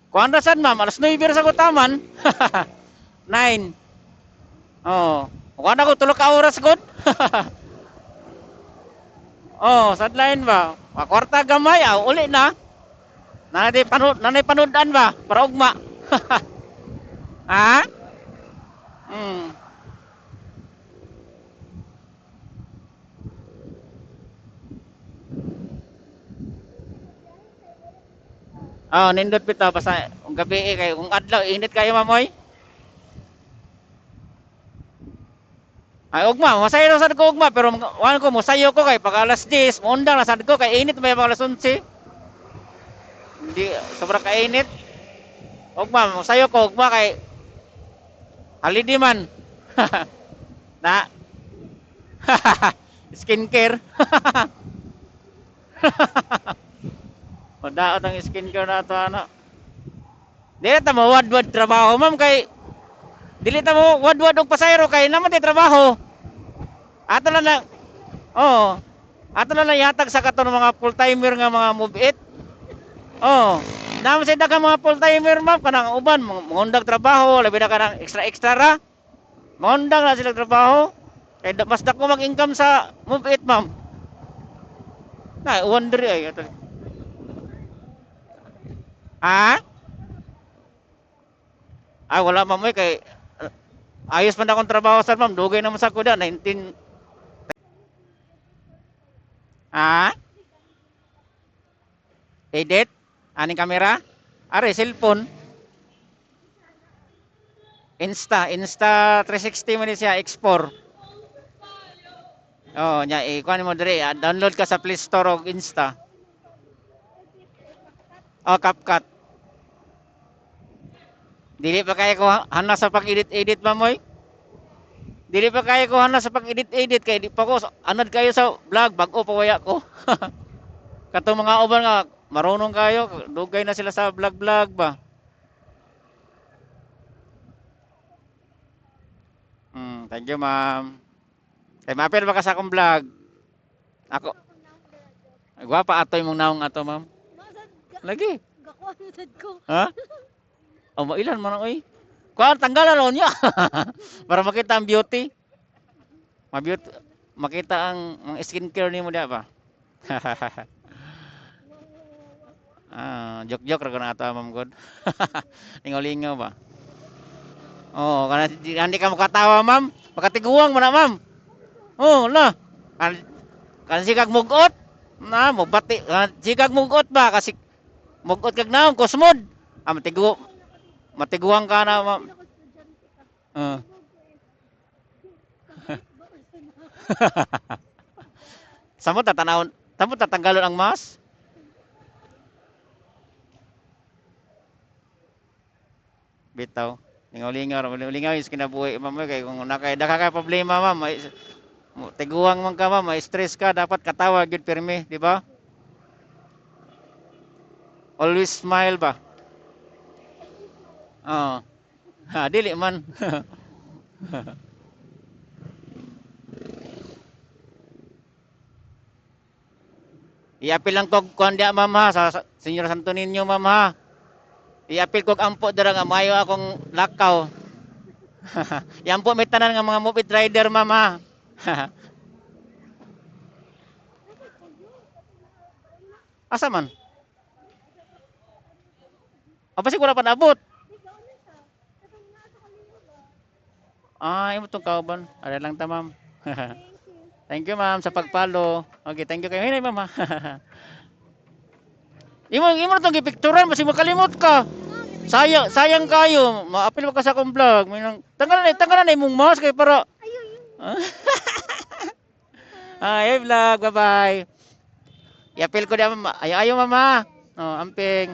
Kuan ra sad ma'am, alas 9 sa ko taman. 9. Oh, kuan ako tulo ka oras gud. Oh, sadlain ba? Kwarta gamay, uli na. Nanay panood-an ba? Para ugma. Ha? Hmm. Oh, nindot bitaw basta ug gabi kay kung adlaw init kayo mamoy. Ay ugma, masayo na sad ko ugma pero wan ko mosayo ko kay pag alas 10, muundang na sad ko kay init ba pag alas 11. Hindi sobra ka init. Ugma, mosayo ko ugma kay halidi man. Na skincare. Madaot ang skincare na to ano. Dili ta mo wad-wad trabaho ma'am kay dili ta mo wad-wad og pasayro kay naman tay trabaho. Ato lang na oh, ato lang yatag sa katon mga full-timer nga mga move it. Oh, naman sa daghang mga full-timer ma'am kanang uban mangundag trabaho, labi na kanang extra ra. Mangundang na sila trabaho. Kay mas dako mag-income sa move it ma'am. Na wonder ay ato. Ha? Ay wala ma'am kay ayos man akong trabaho sa ma'am, dugay naman sa kuda 19. Ha? Edit? Aning kamera? Are, cellphone. Insta 360 man siya, X4. Oh, nya ikuan mo dire, download ka sa Play Store og Insta. Oh, CapCut. Dili pa kaya ko hana sa pag-edit-edit mamoy. Dili pa kaya ko hana sa pag-edit-edit kay di pa ko anad kayo sa vlog bag-o pa waya ko. Katong mga uban nga marunong kayo, dugay na sila sa vlog-vlog ba. Thank you, ma'am. Kay mapil ba ka sa akong vlog? Ako. Ay, gwapa atoy mong naong ato, ma'am. Lagi. Gakuha na sad ko. Ha? O, mailan man oy. Kuan tanggalan ron niya. Para makita ang beauty. Ma-beauty, makita ang skincare nimo dia ba? Joke-joke ra na ato, ma'am god. Lingaw-lingaw ba? Oh, kana hindi ka makatawa, ma'am. Makatiguang mo na, ma'am. Oh, na. Kan sikag mugot. Na, mubati. Sikag mugot ba kasi mugot kag naon kusmod. Matiguang ka na, ma'am. Uh. Samot tatanawon, samot tatanggalon ang mas. Bitaw. Lingaw-lingaw, lingaw is kinabuhi, ma'am, kay kung nakay ka problema, ma'am, tiguang man ka, ma'am, may stress ka, dapat katawa gyud pirmi, di ba? Always smile ba? Oh. Ha, dili man. Iapil lang kog kuan dia, ma'am ha, sa Senyor Santo Niño, ma'am ha. Iapil kog ampo dira nga mayo akong lakaw. Yan po may tanan nga mga movie rider, ma'am ha. Asa man? Apa sih wala pa naabot? Imo tong kauban. Ada lang ta, ma'am. Thank you, ma'am, sa pag-follow. Okay, thank you kayo. Hinay, ma'am ha. Imo tong gipicturean basi makalimot ka. Sayang kayo. Maapil mo ka sa akong vlog. Tanggalan na imong mouse kay para vlog. Bye-bye. Iapil ko di, ma'am. Ayo, mama. Oh, amping.